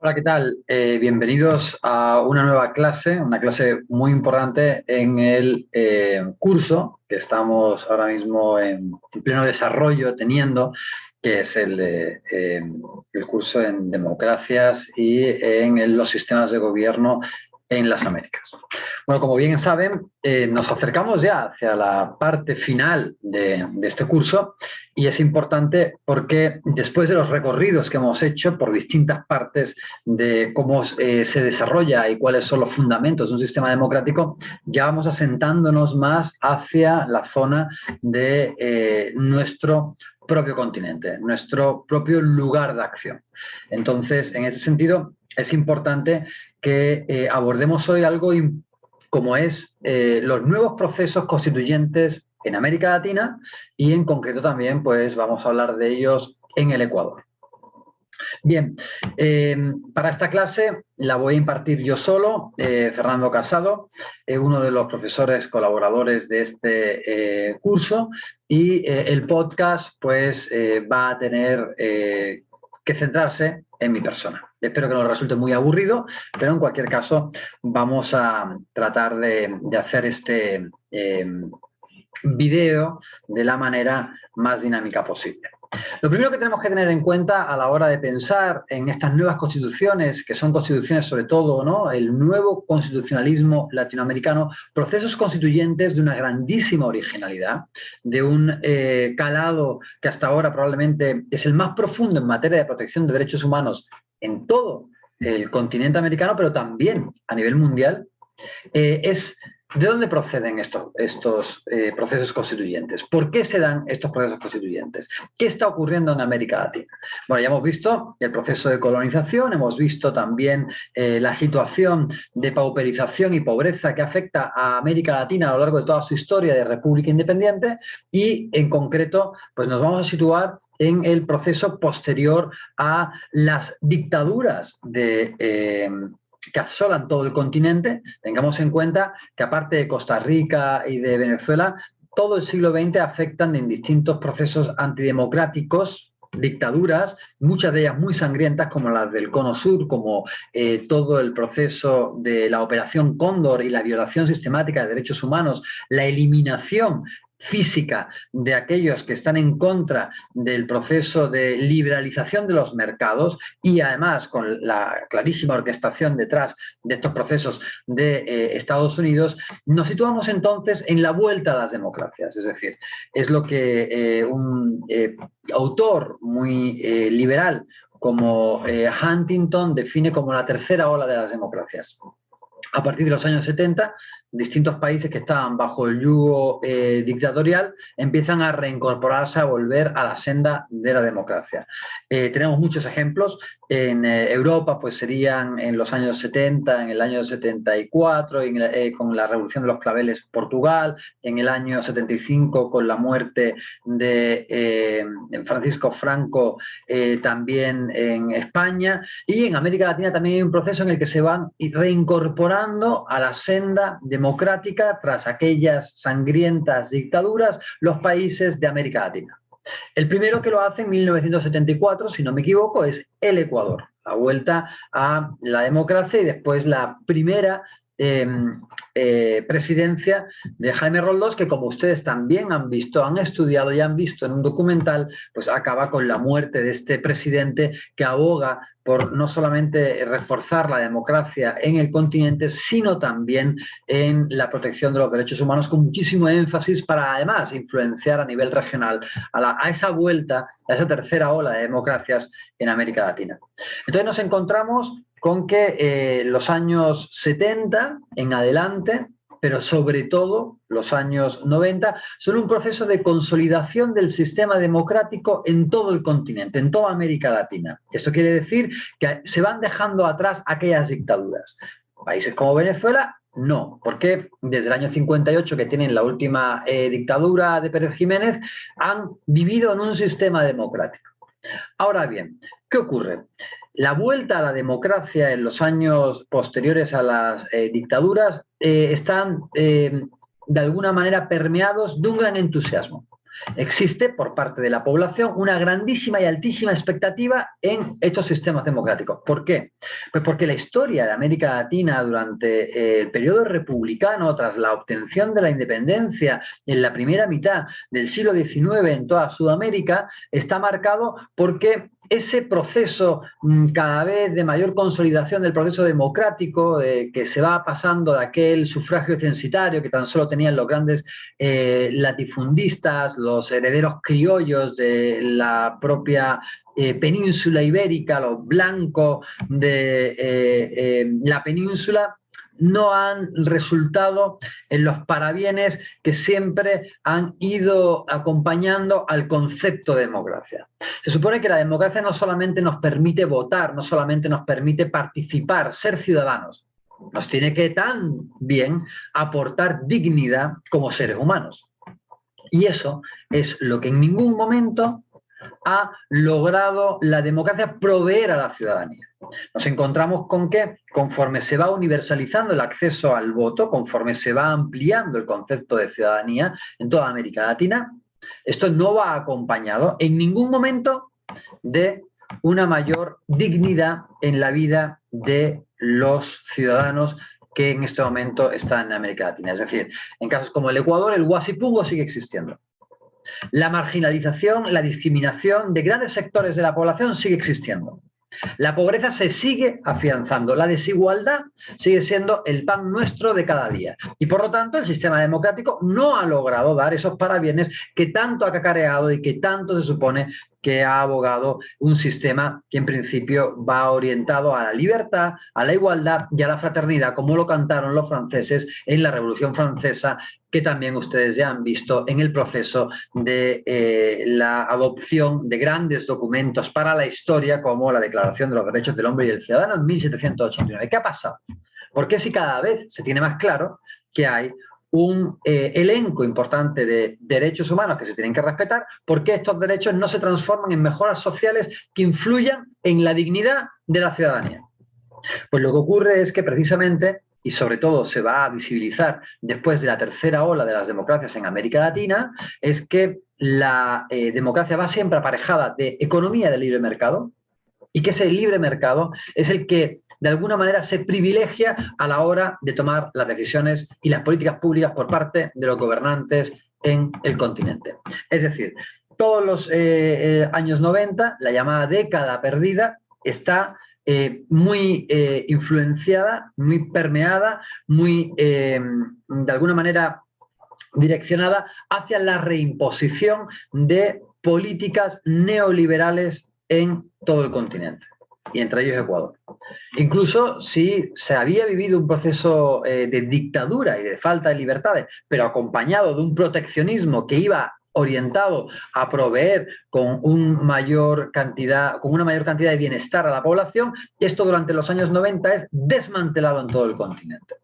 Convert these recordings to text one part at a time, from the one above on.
Hola, ¿qué tal? Bienvenidos a una nueva clase, una clase muy importante en el curso que estamos ahora mismo en pleno desarrollo teniendo, que es el curso en democracias y en los sistemas de gobierno en las Américas. Bueno, como bien saben, nos acercamos ya hacia la parte final de este curso y es importante porque después de los recorridos que hemos hecho por distintas partes de cómo se desarrolla y cuáles son los fundamentos de un sistema democrático, ya vamos asentándonos más hacia la zona de nuestro propio continente, nuestro propio lugar de acción. Entonces, en ese sentido, es importante que abordemos hoy algo como es los nuevos procesos constituyentes en América Latina y en concreto también pues vamos a hablar de ellos en el Ecuador. Bien, para esta clase la voy a impartir yo solo, Fernando Casado, uno de los profesores colaboradores de este curso, y el podcast pues va a tener que centrarse en mi persona. Espero que no resulte muy aburrido, pero en cualquier caso vamos a tratar de hacer este video de la manera más dinámica posible. Lo primero que tenemos que tener en cuenta a la hora de pensar en estas nuevas constituciones, que son constituciones sobre todo, ¿no?, el nuevo constitucionalismo latinoamericano, procesos constituyentes de una grandísima originalidad, de un calado que hasta ahora probablemente es el más profundo en materia de protección de derechos humanos en todo el continente americano, pero también a nivel mundial. ¿De dónde proceden estos procesos constituyentes? ¿Por qué se dan estos procesos constituyentes? ¿Qué está ocurriendo en América Latina? Bueno, ya hemos visto el proceso de colonización, hemos visto también la situación de pauperización y pobreza que afecta a América Latina a lo largo de toda su historia de república independiente y, en concreto, pues nos vamos a situar en el proceso posterior a las dictaduras que asolan todo el continente. Tengamos en cuenta que aparte de Costa Rica y de Venezuela, todo el siglo XX afectan en distintos procesos antidemocráticos, dictaduras, muchas de ellas muy sangrientas, como las del Cono Sur, como todo el proceso de la Operación Cóndor y la violación sistemática de derechos humanos, la eliminación física de aquellos que están en contra del proceso de liberalización de los mercados y además con la clarísima orquestación detrás de estos procesos de Estados Unidos, nos situamos entonces en la vuelta a las democracias. Es decir, es lo que un autor muy liberal como Huntington define como la tercera ola de las democracias. A partir de los años 70, distintos países que estaban bajo el yugo dictatorial empiezan a reincorporarse, a volver a la senda de la democracia. Tenemos muchos ejemplos. En Europa pues serían en los años 70, en el año 74, con la Revolución de los Claveles Portugal, en el año 75 con la muerte de Francisco Franco también en España, y en América Latina también hay un proceso en el que se van reincorporando a la senda democrática tras aquellas sangrientas dictaduras los países de América Latina. El primero que lo hace en 1974, si no me equivoco, es el Ecuador. La vuelta a la democracia y después la primera presidencia de Jaime Roldós, que como ustedes también han visto, han estudiado y han visto en un documental, pues acaba con la muerte de este presidente que aboga por no solamente reforzar la democracia en el continente, sino también en la protección de los derechos humanos, con muchísimo énfasis para además influenciar a nivel regional a esa vuelta, a esa tercera ola de democracias en América Latina. Entonces nos encontramos con que los años 70 en adelante, pero sobre todo los años 90, son un proceso de consolidación del sistema democrático en todo el continente, en toda América Latina. Esto quiere decir que se van dejando atrás aquellas dictaduras. Países como Venezuela, no, porque desde el año 58, que tienen la última dictadura de Pérez Jiménez, han vivido en un sistema democrático. Ahora bien, ¿qué ocurre? La vuelta a la democracia en los años posteriores a las dictaduras están de alguna manera permeados de un gran entusiasmo. Existe por parte de la población una grandísima y altísima expectativa en estos sistemas democráticos. ¿Por qué? Pues porque la historia de América Latina durante el periodo republicano, tras la obtención de la independencia en la primera mitad del siglo XIX en toda Sudamérica, está marcado porque ese proceso cada vez de mayor consolidación del proceso democrático, que se va pasando de aquel sufragio censitario que tan solo tenían los grandes latifundistas, los herederos criollos de la propia península ibérica, los blancos de la península, no han resultado en los parabienes que siempre han ido acompañando al concepto de democracia. Se supone que la democracia no solamente nos permite votar, no solamente nos permite participar, ser ciudadanos, nos tiene que también aportar dignidad como seres humanos. Y eso es lo que en ningún momento ha logrado la democracia proveer a la ciudadanía. Nos encontramos con que conforme se va universalizando el acceso al voto, conforme se va ampliando el concepto de ciudadanía en toda América Latina, esto no va acompañado en ningún momento de una mayor dignidad en la vida de los ciudadanos que en este momento están en América Latina. Es decir, en casos como el Ecuador, el huasipungo sigue existiendo. La marginalización, la discriminación de grandes sectores de la población sigue existiendo. La pobreza se sigue afianzando, la desigualdad sigue siendo el pan nuestro de cada día. Y por lo tanto el sistema democrático no ha logrado dar esos parabienes que tanto ha cacareado y que tanto se supone que ha abogado un sistema que en principio va orientado a la libertad, a la igualdad y a la fraternidad, como lo cantaron los franceses en la Revolución Francesa, que también ustedes ya han visto en el proceso de la adopción de grandes documentos para la historia, como la Declaración de los Derechos del Hombre y del Ciudadano en 1789. ¿Qué ha pasado? Porque si cada vez se tiene más claro que hay un elenco importante de derechos humanos que se tienen que respetar, porque estos derechos no se transforman en mejoras sociales que influyan en la dignidad de la ciudadanía. Pues lo que ocurre es que precisamente, y sobre todo se va a visibilizar después de la tercera ola de las democracias en América Latina, es que la democracia va siempre aparejada de economía de libre mercado, y que ese libre mercado es el que de alguna manera se privilegia a la hora de tomar las decisiones y las políticas públicas por parte de los gobernantes en el continente. Es decir, todos los años 90, la llamada década perdida, está muy influenciada, muy permeada, muy, de alguna manera, direccionada hacia la reimposición de políticas neoliberales en todo el continente, y entre ellos Ecuador. Incluso si se había vivido un proceso de dictadura y de falta de libertades, pero acompañado de un proteccionismo que iba orientado a proveer con una mayor cantidad de bienestar a la población, esto durante los años 90 es desmantelado en todo el continente.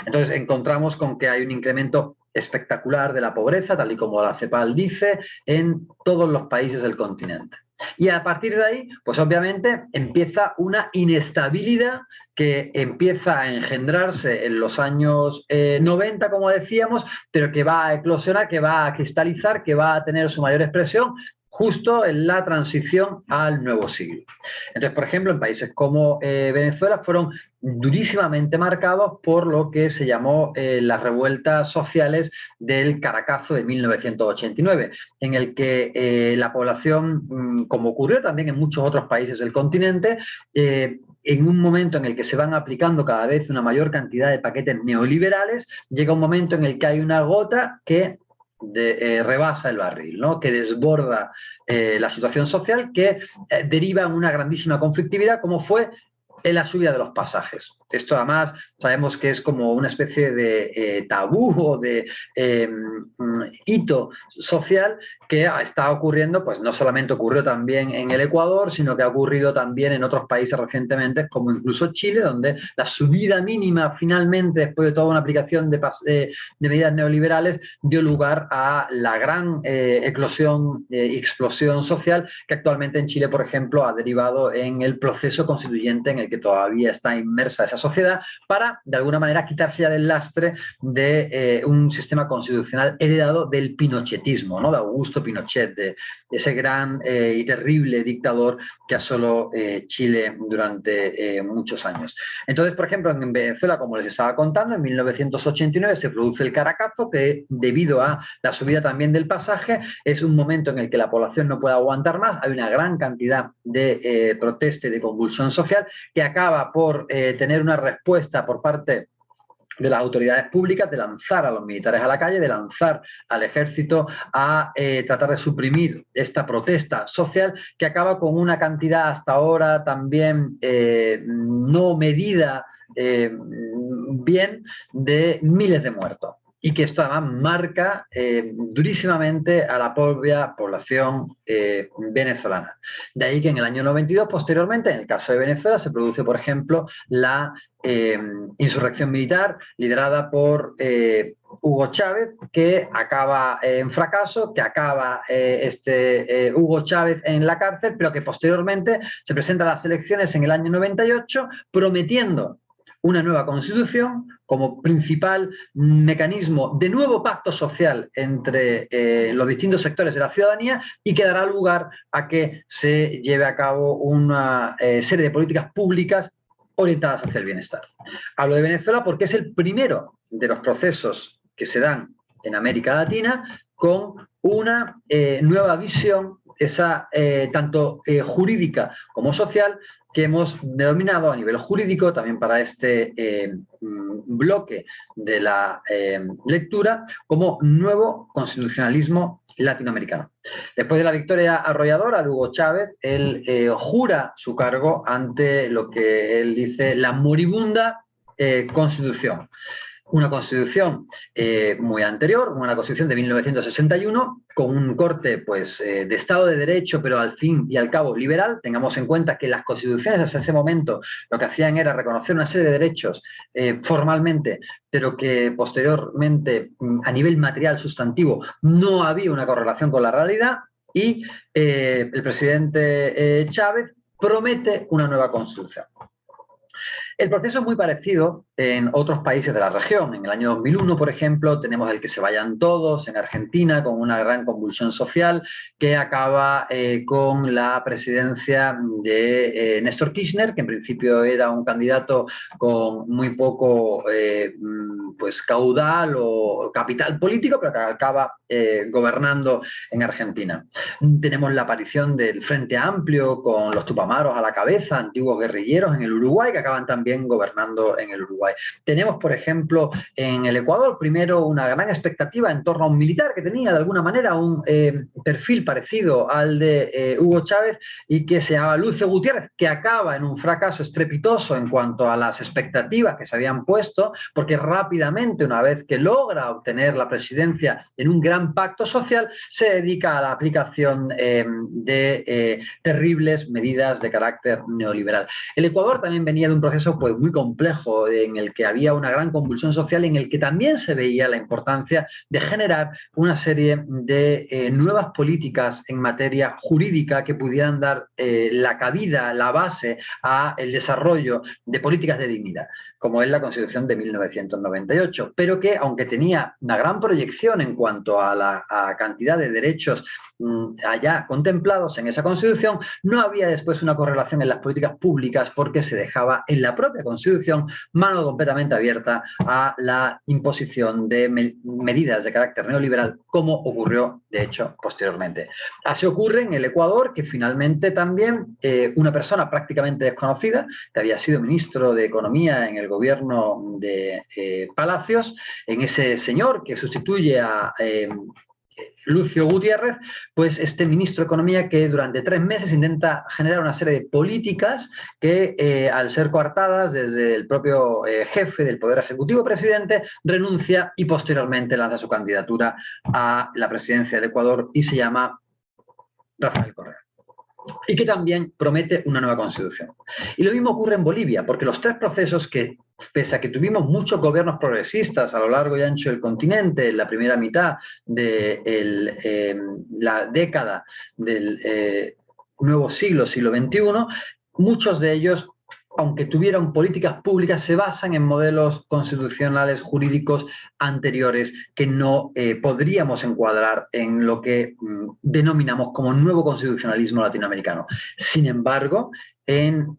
Entonces encontramos con que hay un incremento espectacular de la pobreza, tal y como la CEPAL dice, en todos los países del continente. Y a partir de ahí, pues obviamente empieza una inestabilidad que empieza a engendrarse en los años 90, como decíamos, pero que va a eclosionar, que va a cristalizar, que va a tener su mayor expresión justo en la transición al nuevo siglo. Entonces, por ejemplo, en países como Venezuela fueron durísimamente marcados por lo que se llamó las revueltas sociales del Caracazo de 1989, en el que la población, como ocurrió también en muchos otros países del continente, en un momento en el que se van aplicando cada vez una mayor cantidad de paquetes neoliberales, llega un momento en el que hay una gota que rebasa el barril, ¿no? Que desborda la situación social, que deriva en una grandísima conflictividad, como fue en la subida de los pasajes. Esto además sabemos que es como una especie de tabú o de hito social que está ocurriendo, pues no solamente ocurrió también en el Ecuador, sino que ha ocurrido también en otros países recientemente, como incluso Chile, donde la subida mínima finalmente, después de toda una aplicación de medidas neoliberales, dio lugar a la gran eclosión y explosión social que actualmente en Chile, por ejemplo, ha derivado en el proceso constituyente en el que todavía está inmersa esa sociedad para, de alguna manera, quitarse ya del lastre de un sistema constitucional heredado del pinochetismo, ¿no? De Augusto Pinochet, de ese gran y terrible dictador que asoló Chile durante muchos años. Entonces, por ejemplo, en Venezuela, como les estaba contando, en 1989 se produce el Caracazo, que debido a la subida también del pasaje, es un momento en el que la población no puede aguantar más, hay una gran cantidad de protesta y de convulsión social que acaba por tener una respuesta por parte de las autoridades públicas, de lanzar a los militares a la calle, de lanzar al ejército a tratar de suprimir esta protesta social que acaba con una cantidad hasta ahora también no medida bien de miles de muertos. Y que esto además marca durísimamente a la propia población venezolana. De ahí que en el año 92, posteriormente, en el caso de Venezuela, se produce, por ejemplo, la insurrección militar liderada por Hugo Chávez, que acaba en fracaso, que acaba Hugo Chávez en la cárcel, pero que posteriormente se presenta a las elecciones en el año 98 prometiendo una nueva constitución como principal mecanismo de nuevo pacto social entre los distintos sectores de la ciudadanía y que dará lugar a que se lleve a cabo una serie de políticas públicas orientadas hacia el bienestar. Hablo de Venezuela porque es el primero de los procesos que se dan en América Latina con una nueva visión, esa tanto jurídica como social, que hemos denominado a nivel jurídico, también para este bloque de la lectura, como nuevo constitucionalismo latinoamericano. Después de la victoria arrolladora de Hugo Chávez, él jura su cargo ante lo que él dice la moribunda Constitución. Una constitución muy anterior, una constitución de 1961, con un corte pues, de Estado de Derecho, pero al fin y al cabo liberal. Tengamos en cuenta que las constituciones hasta ese momento lo que hacían era reconocer una serie de derechos formalmente, pero que posteriormente, a nivel material sustantivo, no había una correlación con la realidad, y el presidente Chávez promete una nueva constitución. El proceso es muy parecido en otros países de la región. En el año 2001, por ejemplo, tenemos el que se vayan todos en Argentina, con una gran convulsión social que acaba con la presidencia de Néstor Kirchner, que en principio era un candidato con muy poco pues, caudal o capital político, pero que acaba gobernando en Argentina. Tenemos la aparición del Frente Amplio con los Tupamaros a la cabeza, antiguos guerrilleros en el Uruguay, que acaban también gobernando en el Uruguay. Tenemos, por ejemplo, en el Ecuador, primero una gran expectativa en torno a un militar que tenía de alguna manera un perfil parecido al de Hugo Chávez y que se llamaba Lucio Gutiérrez, que acaba en un fracaso estrepitoso en cuanto a las expectativas que se habían puesto, porque rápidamente, una vez que logra obtener la presidencia en un gran pacto social, se dedica a la aplicación de terribles medidas de carácter neoliberal. El Ecuador también venía de un proceso pues, muy complejo en el que había una gran convulsión social, en el que también se veía la importancia de generar una serie de nuevas políticas en materia jurídica que pudieran dar la cabida, la base al desarrollo de políticas de dignidad, como es la Constitución de 1998, pero que, aunque tenía una gran proyección en cuanto a la cantidad de derechos allá contemplados en esa Constitución, no había después una correlación en las políticas públicas porque se dejaba en la propia Constitución mano completamente abierta a la imposición de medidas de carácter neoliberal, como ocurrió, de hecho, posteriormente. Así ocurre en el Ecuador, que finalmente también una persona prácticamente desconocida, que había sido ministro de Economía en el gobierno de Palacios, en ese señor que sustituye a Lucio Gutiérrez, pues este ministro de Economía que durante 3 meses intenta generar una serie de políticas que al ser coartadas desde el propio jefe del Poder Ejecutivo, presidente, renuncia y posteriormente lanza su candidatura a la presidencia del Ecuador y se llama Rafael Correa. Y que también promete una nueva constitución. Y lo mismo ocurre en Bolivia, porque los 3 procesos que, pese a que tuvimos muchos gobiernos progresistas a lo largo y ancho del continente, en la primera mitad de la década del nuevo siglo, siglo XXI, muchos de ellos aunque tuvieran políticas públicas, se basan en modelos constitucionales jurídicos anteriores que no podríamos encuadrar en lo que denominamos como nuevo constitucionalismo latinoamericano. Sin embargo, en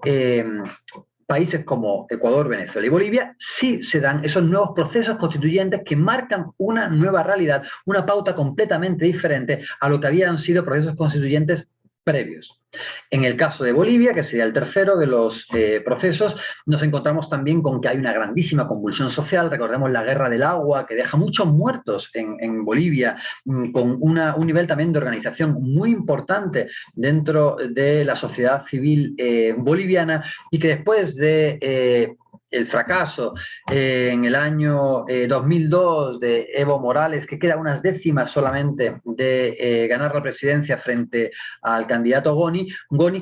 países como Ecuador, Venezuela y Bolivia sí se dan esos nuevos procesos constituyentes que marcan una nueva realidad, una pauta completamente diferente a lo que habían sido procesos constituyentes previos. En el caso de Bolivia, que sería el tercero de los procesos, nos encontramos también con que hay una grandísima convulsión social. Recordemos la guerra del agua, que deja muchos muertos en Bolivia, con un nivel también de organización muy importante dentro de la sociedad civil boliviana, y que después de el fracaso en el año 2002 de Evo Morales, que queda unas décimas solamente de ganar la presidencia frente al candidato Goni,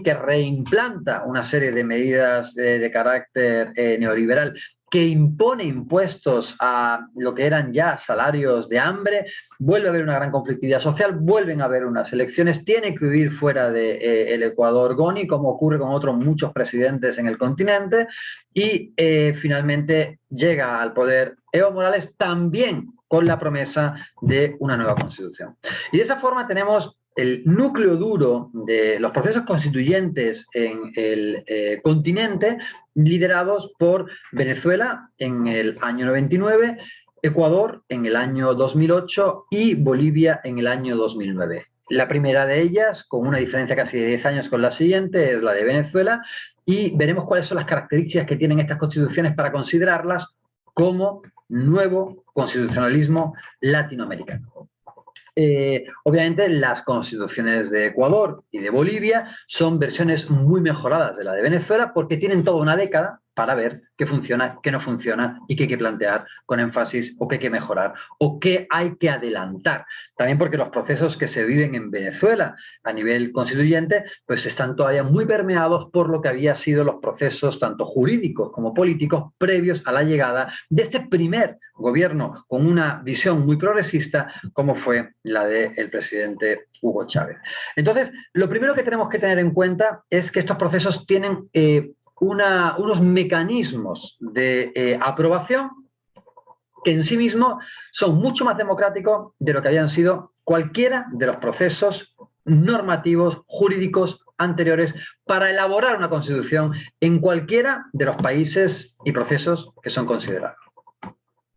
que reimplanta una serie de medidas de carácter neoliberal, que impone impuestos a lo que eran ya salarios de hambre, vuelve a haber una gran conflictividad social, vuelven a haber unas elecciones, tiene que huir fuera del Ecuador Goni, como ocurre con otros muchos presidentes en el continente, y finalmente llega al poder Evo Morales, también con la promesa de una nueva constitución. Y de esa forma tenemos el núcleo duro de los procesos constituyentes en el continente, liderados por Venezuela en el año 99, Ecuador en el año 2008 y Bolivia en el año 2009. La primera de ellas, con una diferencia casi de 10 años con la siguiente, es la de Venezuela, y veremos cuáles son las características que tienen estas constituciones para considerarlas como nuevo constitucionalismo latinoamericano. Obviamente las constituciones de Ecuador y de Bolivia son versiones muy mejoradas de la de Venezuela, porque tienen toda una década para ver qué funciona, qué no funciona y qué hay que plantear con énfasis, o qué hay que mejorar, o qué hay que adelantar. También porque los procesos que se viven en Venezuela a nivel constituyente pues están todavía muy permeados por lo que había sido los procesos tanto jurídicos como políticos previos a la llegada de este primer gobierno con una visión muy progresista, como fue la del presidente Hugo Chávez. Entonces, lo primero que tenemos que tener en cuenta es que estos procesos tienen unos mecanismos de aprobación que en sí mismos son mucho más democráticos de lo que habían sido cualquiera de los procesos normativos, jurídicos anteriores para elaborar una constitución en cualquiera de los países y procesos que son considerados.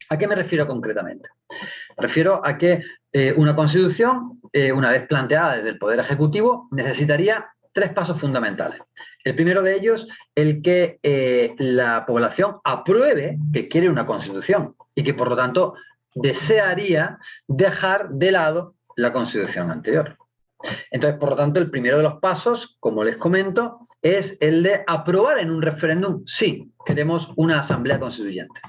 ¿A qué me refiero concretamente? Me refiero a que una constitución, una vez planteada desde el Poder Ejecutivo, necesitaría 3 pasos fundamentales. El primero de ellos, el que la población apruebe que quiere una constitución y que, por lo tanto, desearía dejar de lado la constitución anterior. Entonces, por lo tanto, el primero de los pasos, como les comento, es el de aprobar en un referéndum, sí, queremos una asamblea constituyente.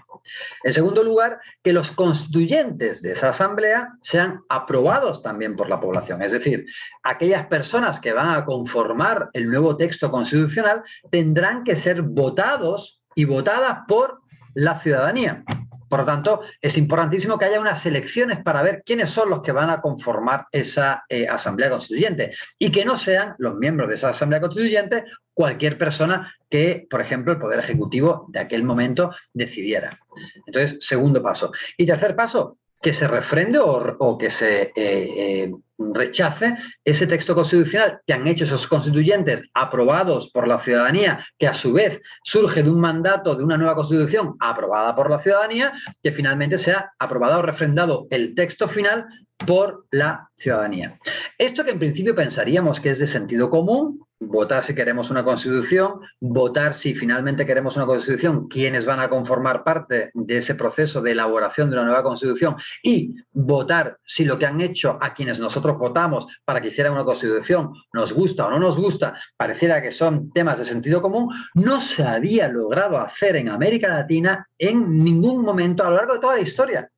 En segundo lugar, que los constituyentes de esa asamblea sean aprobados también por la población. Es decir, aquellas personas que van a conformar el nuevo texto constitucional tendrán que ser votados y votadas por la ciudadanía. Por lo tanto, es importantísimo que haya unas elecciones para ver quiénes son los que van a conformar esa asamblea constituyente, y que no sean los miembros de esa asamblea constituyente cualquier persona que, por ejemplo, el Poder Ejecutivo de aquel momento decidiera. Entonces, segundo paso. Y tercer paso, que se refrende o que se rechace ese texto constitucional que han hecho esos constituyentes aprobados por la ciudadanía, que a su vez surge de un mandato de una nueva constitución aprobada por la ciudadanía, que finalmente sea aprobado o refrendado el texto final por la ciudadanía. Esto que en principio pensaríamos que es de sentido común, votar si queremos una constitución, votar si finalmente queremos una constitución, quiénes van a conformar parte de ese proceso de elaboración de una nueva constitución, y votar si lo que han hecho a quienes nosotros votamos para que hicieran una constitución nos gusta o no nos gusta, pareciera que son temas de sentido común, no se había logrado hacer en América Latina en ningún momento a lo largo de toda la historia.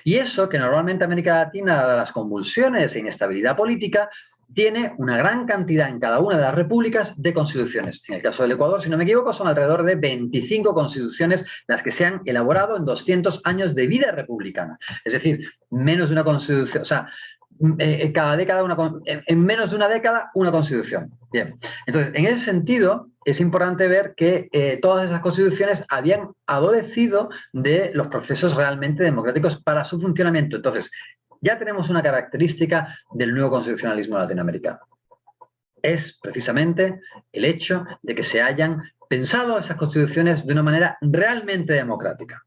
Y eso, que normalmente América Latina, dada las convulsiones e inestabilidad política, tiene una gran cantidad en cada una de las repúblicas de constituciones. En el caso del Ecuador, si no me equivoco, son alrededor de 25 constituciones las que se han elaborado en 200 años de vida republicana. Es decir, menos de una constitución, o sea, cada década en menos de una década una constitución. Bien, entonces, en ese sentido, es importante ver que todas esas constituciones habían adolecido de los procesos realmente democráticos para su funcionamiento. Entonces, ya tenemos una característica del nuevo constitucionalismo latinoamericano. Es precisamente el hecho de que se hayan pensado esas constituciones de una manera realmente democrática.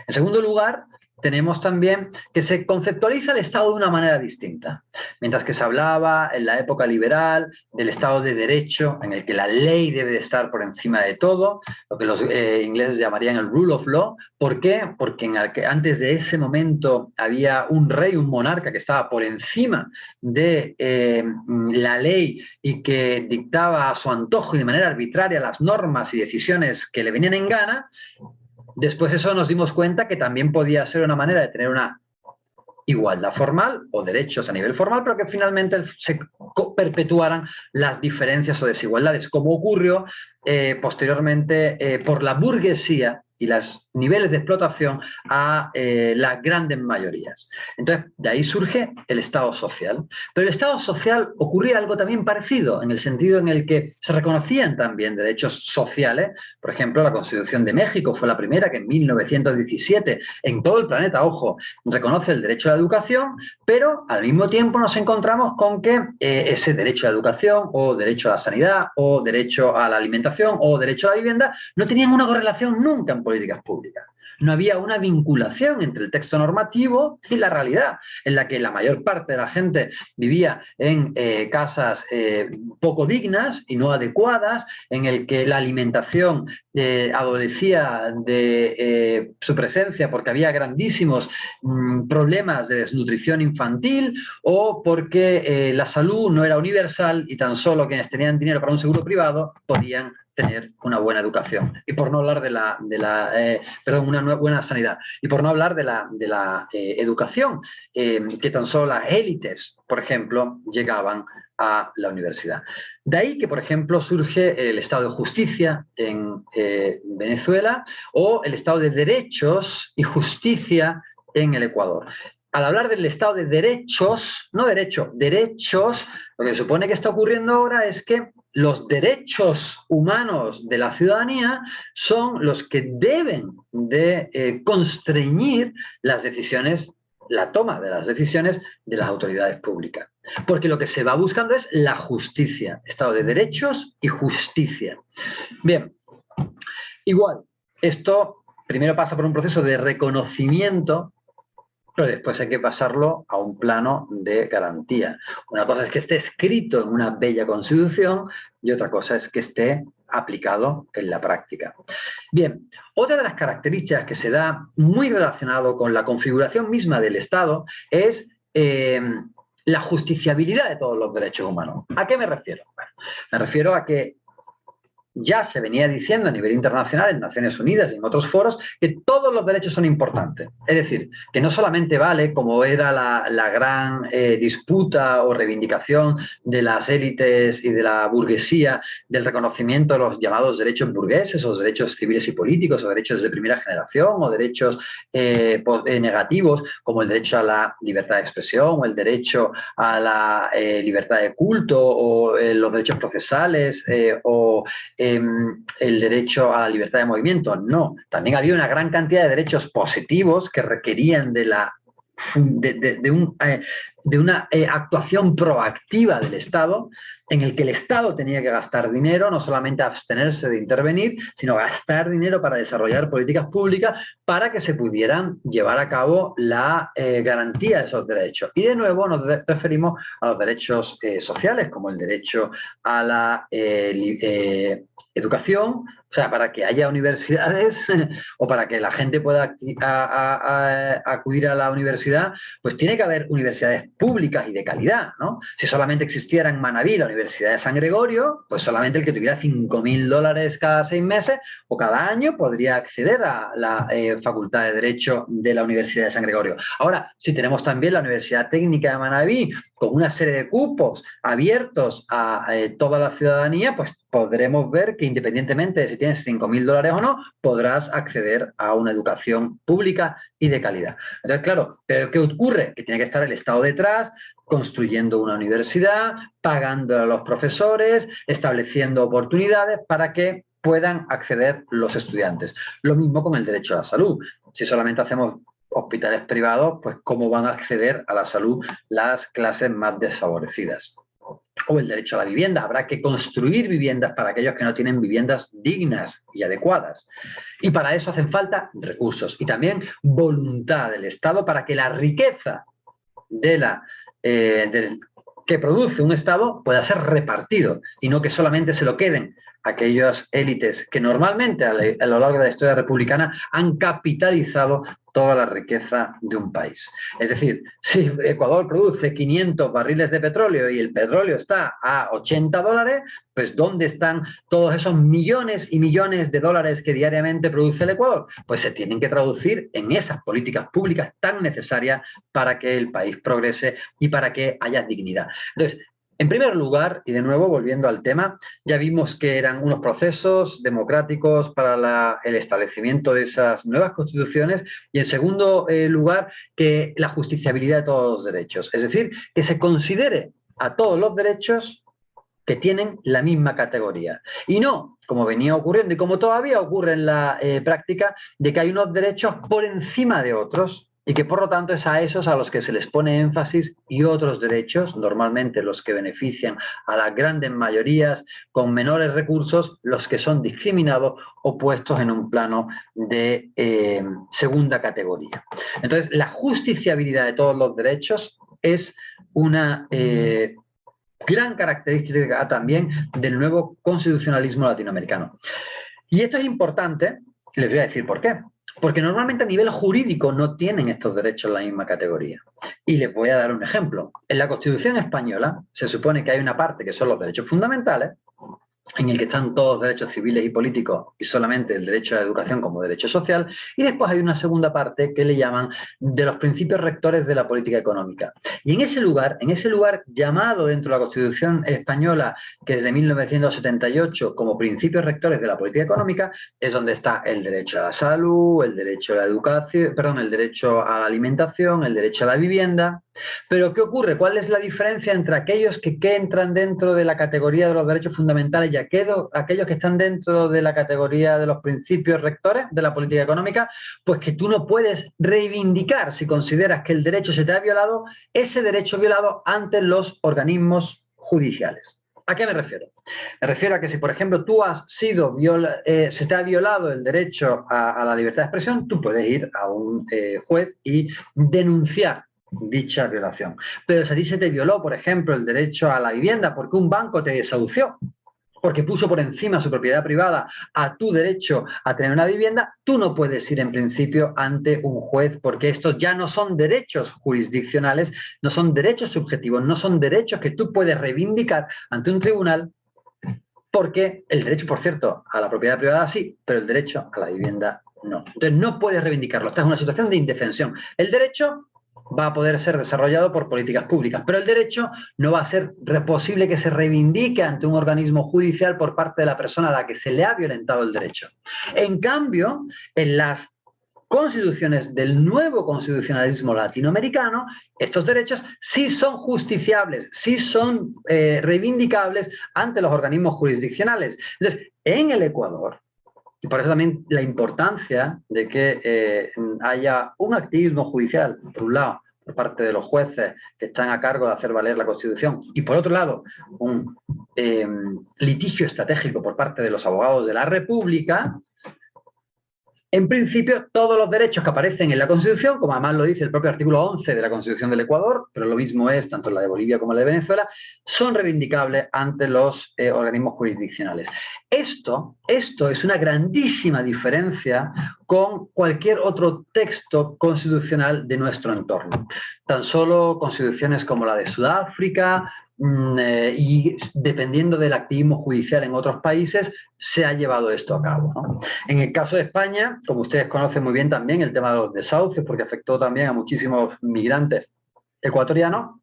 En segundo lugar, tenemos también que se conceptualiza el Estado de una manera distinta. Mientras que se hablaba en la época liberal del Estado de Derecho, en el que la ley debe de estar por encima de todo, lo que los ingleses llamarían el rule of law. ¿Por qué? Porque antes de ese momento había un rey, un monarca que estaba por encima de la ley y que dictaba a su antojo y de manera arbitraria las normas y decisiones que le venían en gana. Después eso nos dimos cuenta que también podía ser una manera de tener una igualdad formal o derechos a nivel formal, pero que finalmente se perpetuaran las diferencias o desigualdades, como ocurrió posteriormente por la burguesía y los niveles de explotación a las grandes mayorías. Entonces, de ahí surge el Estado social. Pero el Estado social ocurría algo también parecido, en el sentido en el que se reconocían también derechos sociales. Por ejemplo, la Constitución de México fue la primera que en 1917, en todo el planeta, ojo, reconoce el derecho a la educación, pero al mismo tiempo nos encontramos con que ese derecho a la educación, o derecho a la sanidad, o derecho a la alimentación, o derecho a la vivienda, no tenían una correlación nunca en políticas públicas. No había una vinculación entre el texto normativo y la realidad, en la que la mayor parte de la gente vivía en casas poco dignas y no adecuadas, en el que la alimentación adolecía de su presencia porque había grandísimos problemas de desnutrición infantil, o porque la salud no era universal y tan solo quienes tenían dinero para un seguro privado podían tener una buena educación. Y por no hablar una buena sanidad. Y por no hablar de la educación, que tan solo las élites, por ejemplo, llegaban a la universidad. De ahí que, por ejemplo, surge el Estado de Justicia en Venezuela, o el Estado de Derechos y Justicia en el Ecuador. Al hablar del Estado de derechos, no derecho, derechos, lo que se supone que está ocurriendo ahora es que los derechos humanos de la ciudadanía son los que deben de constreñir las decisiones, la toma de las decisiones de las autoridades públicas. Porque lo que se va buscando es la justicia, Estado de derechos y justicia. Bien, igual, esto primero pasa por un proceso de reconocimiento, pero después hay que pasarlo a un plano de garantía. Una cosa es que esté escrito en una bella constitución y otra cosa es que esté aplicado en la práctica. Bien, otra de las características que se da muy relacionado con la configuración misma del Estado es la justiciabilidad de todos los derechos humanos. ¿A qué me refiero? Bueno, me refiero a que ya se venía diciendo a nivel internacional, en Naciones Unidas y en otros foros, que todos los derechos son importantes. Es decir, que no solamente vale, como era la gran disputa o reivindicación de las élites y de la burguesía, del reconocimiento de los llamados derechos burgueses, o derechos civiles y políticos, o derechos de primera generación, o derechos negativos, como el derecho a la libertad de expresión, o el derecho a la libertad de culto, o los derechos procesales, o el derecho a la libertad de movimiento. No, también había una gran cantidad de derechos positivos que requerían de una actuación proactiva del Estado, en el que el Estado tenía que gastar dinero, no solamente abstenerse de intervenir, sino gastar dinero para desarrollar políticas públicas para que se pudieran llevar a cabo la garantía de esos derechos. Y de nuevo nos referimos a los derechos sociales, como el derecho a la educación, o sea, para que haya universidades o para que la gente pueda acudir a la universidad, pues tiene que haber universidades públicas y de calidad, ¿no? Si solamente existiera en Manabí la Universidad de San Gregorio, pues solamente el que tuviera $5.000 cada 6 meses o cada año podría acceder a la Facultad de Derecho de la Universidad de San Gregorio. Ahora, si tenemos también la Universidad Técnica de Manabí, con una serie de cupos abiertos a toda la ciudadanía, pues podremos ver que independientemente de si tienes 5.000 dólares o no, podrás acceder a una educación pública y de calidad. Entonces, claro, ¿pero qué ocurre? Que tiene que estar el Estado detrás, construyendo una universidad, pagando a los profesores, estableciendo oportunidades para que puedan acceder los estudiantes. Lo mismo con el derecho a la salud. Si solamente hacemos hospitales privados, pues ¿cómo van a acceder a la salud las clases más desfavorecidas? O el derecho a la vivienda. Habrá que construir viviendas para aquellos que no tienen viviendas dignas y adecuadas. Y para eso hacen falta recursos y también voluntad del Estado para que la riqueza que produce un Estado pueda ser repartido y no que solamente se lo queden aquellas élites que normalmente a lo largo de la historia republicana han capitalizado toda la riqueza de un país. Es decir, si Ecuador produce 500 barriles de petróleo y el petróleo está a 80 dólares, pues ¿dónde están todos esos millones y millones de dólares que diariamente produce el Ecuador? Pues se tienen que traducir en esas políticas públicas tan necesarias para que el país progrese y para que haya dignidad. Entonces, en primer lugar, y de nuevo volviendo al tema, ya vimos que eran unos procesos democráticos para el establecimiento de esas nuevas constituciones y en segundo lugar, que la justiciabilidad de todos los derechos. Es decir, que se considere a todos los derechos que tienen la misma categoría. Y no, como venía ocurriendo y como todavía ocurre en la práctica, de que hay unos derechos por encima de otros y que por lo tanto es a esos a los que se les pone énfasis y otros derechos, normalmente los que benefician a las grandes mayorías con menores recursos, los que son discriminados o puestos en un plano de segunda categoría. Entonces, la justiciabilidad de todos los derechos es una gran característica también del nuevo constitucionalismo latinoamericano. Y esto es importante, les voy a decir por qué. Porque normalmente a nivel jurídico no tienen estos derechos en la misma categoría. Y les voy a dar un ejemplo. En la Constitución española se supone que hay una parte que son los derechos fundamentales, en el que están todos los derechos civiles y políticos y solamente el derecho a la educación como derecho social, y después hay una segunda parte que le llaman de los principios rectores de la política económica. Y en ese lugar llamado dentro de la Constitución española, que es de 1978, como principios rectores de la política económica, es donde está el derecho a la salud, el derecho a la educación, perdón, el derecho a la alimentación, el derecho a la vivienda. Pero ¿qué ocurre? ¿Cuál es la diferencia entre aquellos que entran dentro de la categoría de los derechos fundamentales y aquellos que están dentro de la categoría de los principios rectores de la política económica? Pues que tú no puedes reivindicar, si consideras que el derecho se te ha violado, ese derecho violado ante los organismos judiciales. ¿A qué me refiero? Me refiero a que si, por ejemplo, tú has sido se te ha violado el derecho a la libertad de expresión, tú puedes ir a un juez y denunciar dicha violación. Pero si a ti se te violó, por ejemplo, el derecho a la vivienda porque un banco te desahució, porque puso por encima su propiedad privada a tu derecho a tener una vivienda, tú no puedes ir en principio ante un juez porque estos ya no son derechos jurisdiccionales, no son derechos subjetivos, no son derechos que tú puedes reivindicar ante un tribunal, porque el derecho, por cierto, a la propiedad privada sí, pero el derecho a la vivienda no. Entonces no puedes reivindicarlo, estás en una situación de indefensión. El derecho va a poder ser desarrollado por políticas públicas, pero el derecho no va a ser posible que se reivindique ante un organismo judicial por parte de la persona a la que se le ha violentado el derecho. En cambio, en las constituciones del nuevo constitucionalismo latinoamericano, estos derechos sí son justiciables, sí son reivindicables ante los organismos jurisdiccionales. Entonces, en el Ecuador, y por eso también la importancia de que haya un activismo judicial, por un lado, por parte de los jueces que están a cargo de hacer valer la Constitución, y por otro lado, un litigio estratégico por parte de los abogados de la República. En principio, todos los derechos que aparecen en la Constitución, como además lo dice el propio artículo 11 de la Constitución del Ecuador, pero lo mismo es tanto la de Bolivia como la de Venezuela, son reivindicables ante los organismos jurisdiccionales. Esto es una grandísima diferencia con cualquier otro texto constitucional de nuestro entorno. Tan solo constituciones como la de Sudáfrica, y dependiendo del activismo judicial en otros países, se ha llevado esto a cabo, ¿no? En el caso de España, como ustedes conocen muy bien también, el tema de los desahucios, porque afectó también a muchísimos migrantes ecuatorianos,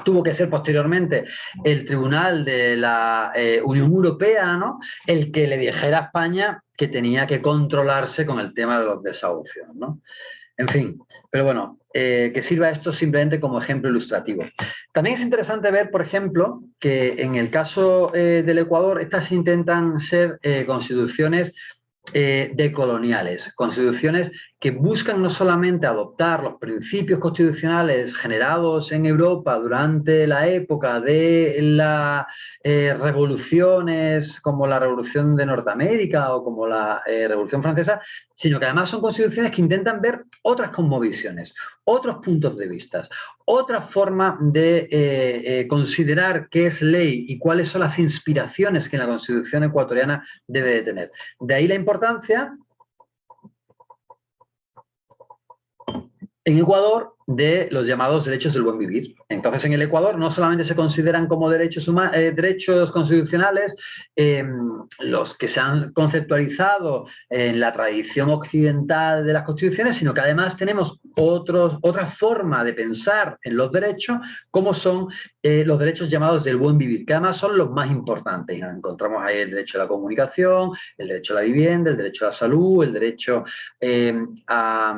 tuvo que ser posteriormente el Tribunal de la Unión Europea, ¿no?, el que le dijera a España que tenía que controlarse con el tema de los desahucios, ¿no? En fin, pero bueno, que sirva esto simplemente como ejemplo ilustrativo. También es interesante ver, por ejemplo, que en el caso del Ecuador, estas intentan ser constituciones decoloniales, constituciones que buscan no solamente adoptar los principios constitucionales generados en Europa durante la época de las revoluciones como la Revolución de Norteamérica o como la Revolución Francesa, sino que además son constituciones que intentan ver otras cosmovisiones, otros puntos de vista, otra forma de considerar qué es ley y cuáles son las inspiraciones que la Constitución ecuatoriana debe de tener. De ahí la importancia en Ecuador de los llamados derechos del buen vivir. Entonces, en el Ecuador no solamente se consideran como derechos constitucionales los que se han conceptualizado en la tradición occidental de las constituciones, sino que además tenemos otra forma de pensar en los derechos, como son los derechos llamados del buen vivir, que además son los más importantes. Encontramos ahí el derecho a la comunicación, el derecho a la vivienda, el derecho a la salud, el derecho a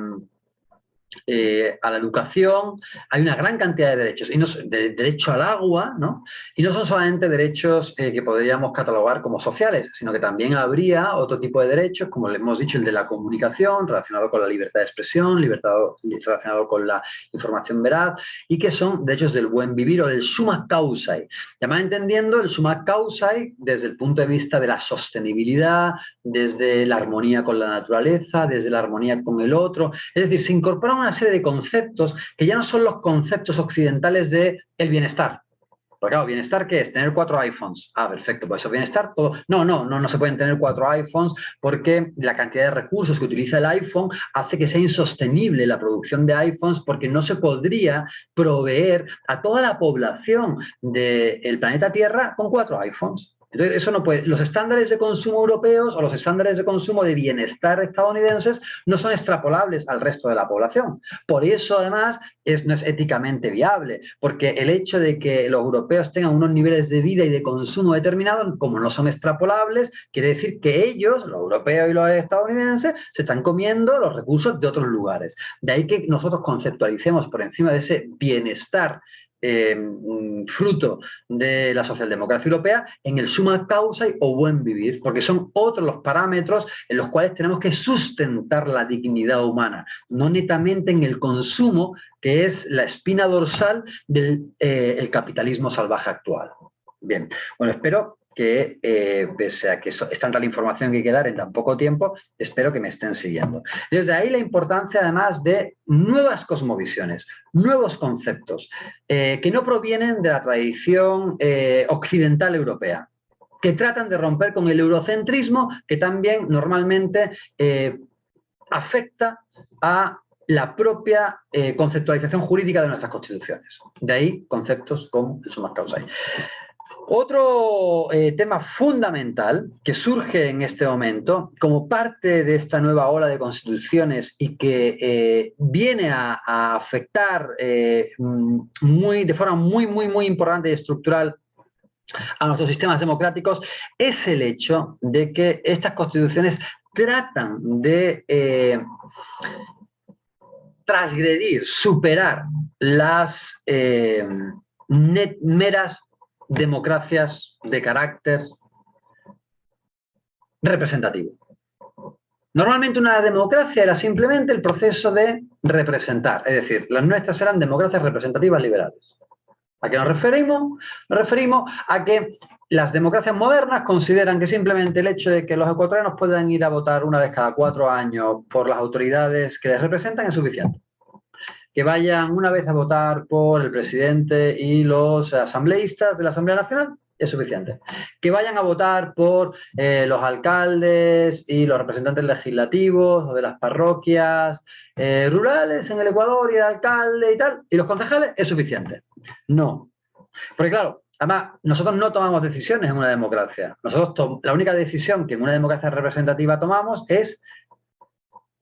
la educación. Hay una gran cantidad de derechos, y no, derecho al agua, ¿no? Y no son solamente derechos que podríamos catalogar como sociales, sino que también habría otro tipo de derechos, como le hemos dicho, el de la comunicación, relacionado con la libertad de expresión, relacionado con la información veraz, y que son derechos del buen vivir o del summa causae. Además, entendiendo el summa causae desde el punto de vista de la sostenibilidad, desde la armonía con la naturaleza, desde la armonía con el otro. Es decir, se incorporan una serie de conceptos que ya no son los conceptos occidentales del bienestar. Porque claro, ¿bienestar qué es? Tener 4 iPhones. Ah, perfecto, pues eso bienestar todo. No se pueden tener 4 iPhones porque la cantidad de recursos que utiliza el iPhone hace que sea insostenible la producción de iPhones, porque no se podría proveer a toda la población del planeta Tierra con 4 iPhones. Entonces, eso no puede. Los estándares de consumo europeos o los estándares de consumo de bienestar estadounidenses no son extrapolables al resto de la población. Por eso, además, no es éticamente viable, porque el hecho de que los europeos tengan unos niveles de vida y de consumo determinados, como no son extrapolables, quiere decir que ellos, los europeos y los estadounidenses, se están comiendo los recursos de otros lugares. De ahí que nosotros conceptualicemos por encima de ese bienestar fruto de la socialdemocracia europea en el summa causae o buen vivir, porque son otros los parámetros en los cuales tenemos que sustentar la dignidad humana, no netamente en el consumo, que es la espina dorsal del el capitalismo salvaje actual. Bien, bueno, espero que, pese a que es tanta la información que hay que dar en tan poco tiempo, espero que me estén siguiendo. Desde ahí la importancia, además, de nuevas cosmovisiones, nuevos conceptos, que no provienen de la tradición occidental europea, que tratan de romper con el eurocentrismo, que también normalmente afecta a la propia conceptualización jurídica de nuestras constituciones. De ahí conceptos como el summa causae. Otro tema fundamental que surge en este momento como parte de esta nueva ola de constituciones y que viene a afectar de forma muy importante y estructural a nuestros sistemas democráticos, es el hecho de que estas constituciones tratan de transgredir, superar las meras democracias de carácter representativo. Normalmente una democracia era simplemente el proceso de representar, es decir, las nuestras eran democracias representativas liberales. ¿A qué nos referimos? Nos referimos a que las democracias modernas consideran que simplemente el hecho de que los ecuatorianos puedan ir a votar una vez cada 4 años por las autoridades que les representan es suficiente. Que vayan una vez a votar por el presidente y los asambleístas de la Asamblea Nacional es suficiente. Que vayan a votar por los alcaldes y los representantes legislativos o de las parroquias rurales en el Ecuador y el alcalde y tal, y los concejales es suficiente. No. Porque claro, además, nosotros no tomamos decisiones en una democracia. Nosotros la única decisión que en una democracia representativa tomamos es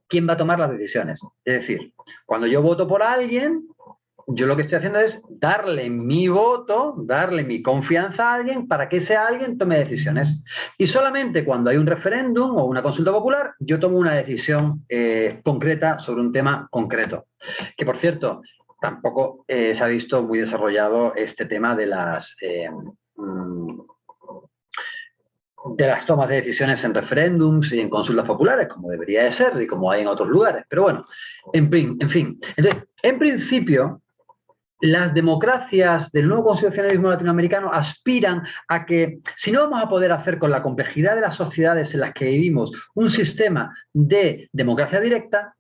quién va a tomar las decisiones. Es decir, cuando yo voto por alguien, yo lo que estoy haciendo es darle mi voto, darle mi confianza a alguien para que ese alguien tome decisiones. Y solamente cuando hay un referéndum o una consulta popular, yo tomo una decisión concreta sobre un tema concreto. Que, por cierto, tampoco se ha visto muy desarrollado este tema de las tomas de decisiones en referéndums y en consultas populares, como debería de ser y como hay en otros lugares. Pero bueno, en fin. Entonces, en principio, las democracias del nuevo constitucionalismo latinoamericano aspiran a que, si no vamos a poder hacer con la complejidad de las sociedades en las que vivimos un sistema de democracia directa,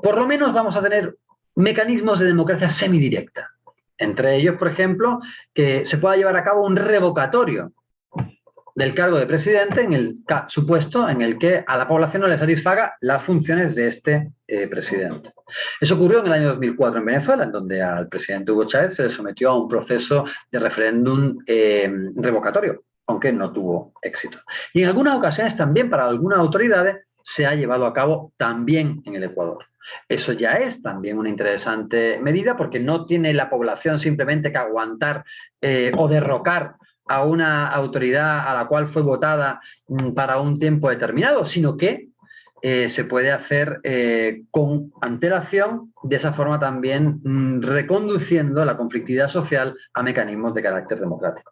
por lo menos vamos a tener mecanismos de democracia semidirecta. Entre ellos, por ejemplo, que se pueda llevar a cabo un revocatorio del cargo de presidente en el supuesto en el que a la población no le satisfaga las funciones de este presidente. Eso ocurrió en el año 2004 en Venezuela, en donde al presidente Hugo Chávez se le sometió a un proceso de referéndum revocatorio, aunque no tuvo éxito. Y en algunas ocasiones también para algunas autoridades se ha llevado a cabo también en el Ecuador. Eso ya es también una interesante medida porque no tiene la población simplemente que aguantar o derrocar a una autoridad a la cual fue votada para un tiempo determinado, sino que se puede hacer con antelación, de esa forma también reconduciendo la conflictividad social a mecanismos de carácter democrático.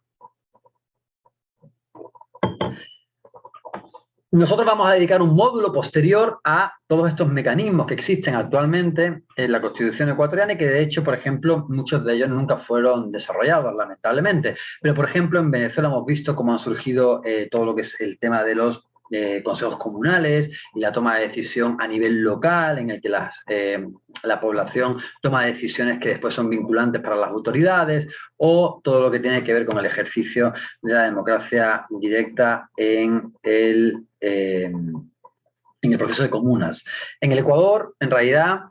Nosotros vamos a dedicar un módulo posterior a todos estos mecanismos que existen actualmente en la Constitución ecuatoriana y que, de hecho, por ejemplo, muchos de ellos nunca fueron desarrollados, lamentablemente. Pero, por ejemplo, en Venezuela hemos visto cómo han surgido todo lo que es el tema de los consejos comunales y la toma de decisión a nivel local, en el que la población toma decisiones que después son vinculantes para las autoridades, o todo lo que tiene que ver con el ejercicio de la democracia directa en el proceso de comunas. En el Ecuador, en realidad,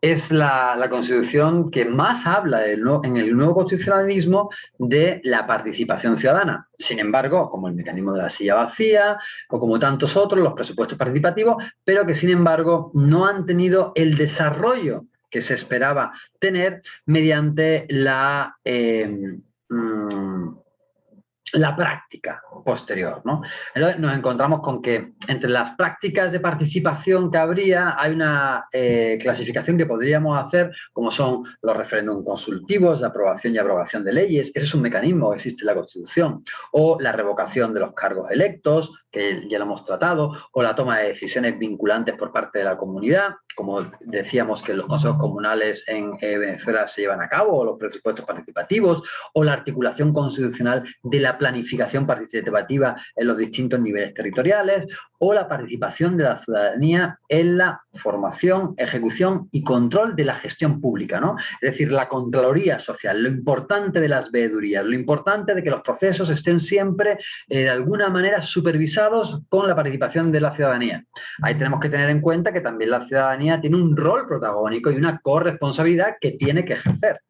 es la constitución que más habla en el nuevo constitucionalismo de la participación ciudadana. Sin embargo, como el mecanismo de la silla vacía o como tantos otros, los presupuestos participativos, pero que sin embargo no han tenido el desarrollo que se esperaba tener mediante la práctica posterior, ¿no? Entonces nos encontramos con que entre las prácticas de participación que habría hay una clasificación que podríamos hacer como son los referéndums consultivos, la aprobación y abrogación de leyes, ese es un mecanismo que existe en la Constitución, o la revocación de los cargos electos, que ya lo hemos tratado, o la toma de decisiones vinculantes por parte de la comunidad, como decíamos que los consejos comunales en Venezuela se llevan a cabo, o los presupuestos participativos, o la articulación constitucional de la planificación participativa en los distintos niveles territoriales, o la participación de la ciudadanía en la formación, ejecución y control de la gestión pública, ¿no? Es decir, la Contraloría Social, lo importante de las veedurías, lo importante de que los procesos estén siempre de alguna manera supervisados con la participación de la ciudadanía. Ahí tenemos que tener en cuenta que también la ciudadanía tiene un rol protagónico y una corresponsabilidad que tiene que ejercer.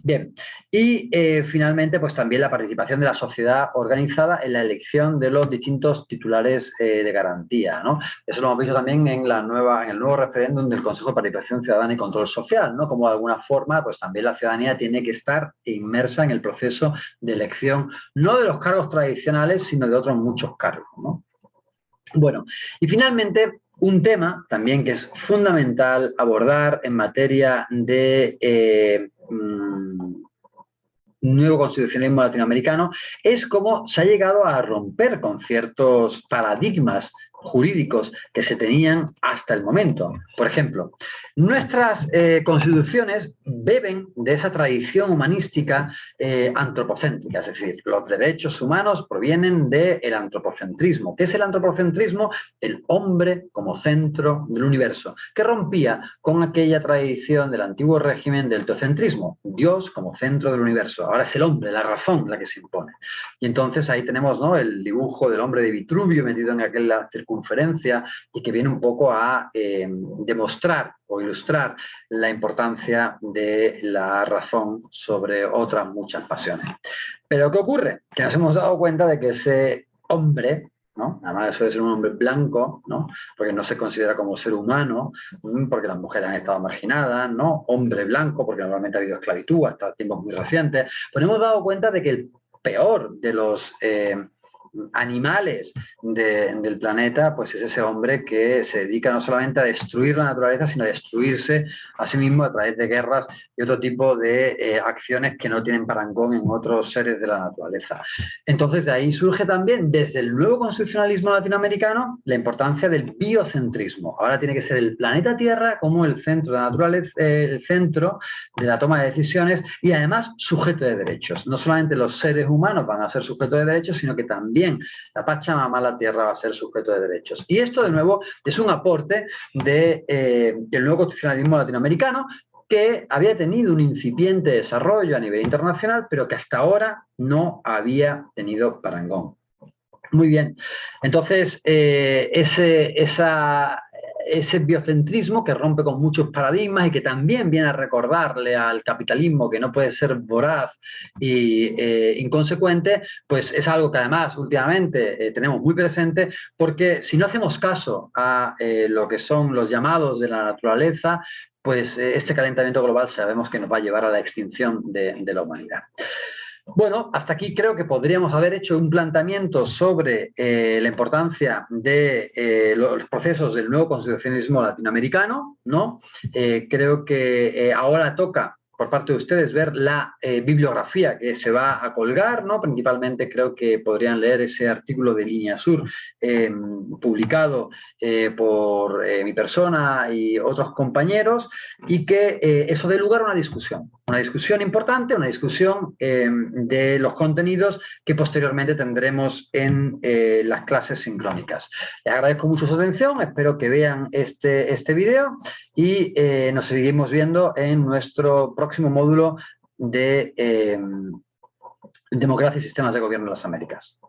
Bien, y finalmente pues también la participación de la sociedad organizada en la elección de los distintos titulares de garantía, ¿no? Eso lo hemos visto también en el nuevo referéndum del Consejo de Participación Ciudadana y Control Social, ¿no? Como de alguna forma pues también la ciudadanía tiene que estar inmersa en el proceso de elección, no de los cargos tradicionales, sino de otros muchos cargos, ¿no? Bueno, y finalmente un tema también que es fundamental abordar en materia de nuevo constitucionalismo latinoamericano es cómo se ha llegado a romper con ciertos paradigmas jurídicos que se tenían hasta el momento. Por ejemplo, nuestras constituciones beben de esa tradición humanística antropocéntrica, es decir, los derechos humanos provienen del antropocentrismo. ¿Qué es el antropocentrismo? El hombre como centro del universo, que rompía con aquella tradición del antiguo régimen del teocentrismo, Dios como centro del universo. Ahora es el hombre, la razón, la que se impone. Y entonces ahí tenemos, ¿no?, el dibujo del hombre de Vitruvio metido en aquella circunferencia y que viene un poco a demostrar o ilustrar la importancia de la razón sobre otras muchas pasiones. Pero ¿qué ocurre? Que nos hemos dado cuenta de que ese hombre ¿no? Además suele ser un hombre blanco, ¿no? Porque no se considera como ser humano, porque las mujeres han estado marginadas, ¿no? Hombre blanco, porque normalmente ha habido esclavitud hasta tiempos muy recientes. Pues hemos dado cuenta de que el peor de los animales del planeta, pues es ese hombre que se dedica no solamente a destruir la naturaleza, sino a destruirse a sí mismo a través de guerras y otro tipo de acciones que no tienen parangón en otros seres de la naturaleza. Entonces, de ahí surge también, desde el nuevo constitucionalismo latinoamericano, la importancia del biocentrismo. Ahora tiene que ser el planeta Tierra como el centro de la naturaleza, el centro de la toma de decisiones y además sujeto de derechos. No solamente los seres humanos van a ser sujetos de derechos, sino que también la Pachamama, la Tierra, va a ser sujeto de derechos. Y esto, de nuevo, es un aporte del nuevo constitucionalismo latinoamericano, que había tenido un incipiente desarrollo a nivel internacional, pero que hasta ahora no había tenido parangón. Muy bien. Entonces, ese biocentrismo que rompe con muchos paradigmas y que también viene a recordarle al capitalismo que no puede ser voraz e inconsecuente, pues es algo que además últimamente tenemos muy presente, porque si no hacemos caso a lo que son los llamados de la naturaleza, pues este calentamiento global sabemos que nos va a llevar a la extinción de la humanidad. Bueno, hasta aquí creo que podríamos haber hecho un planteamiento sobre la importancia de los procesos del nuevo constitucionalismo latinoamericano, ¿no? Creo que ahora toca por parte de ustedes ver la bibliografía que se va a colgar, ¿no? Principalmente creo que podrían leer ese artículo de Línea Sur publicado por mi persona y otros compañeros, y que eso dé lugar a una discusión importante, una discusión de los contenidos que posteriormente tendremos en las clases sincrónicas. Les agradezco mucho su atención, espero que vean este video y nos seguimos viendo en nuestro próximo módulo de Democracia y Sistemas de Gobierno en las Américas.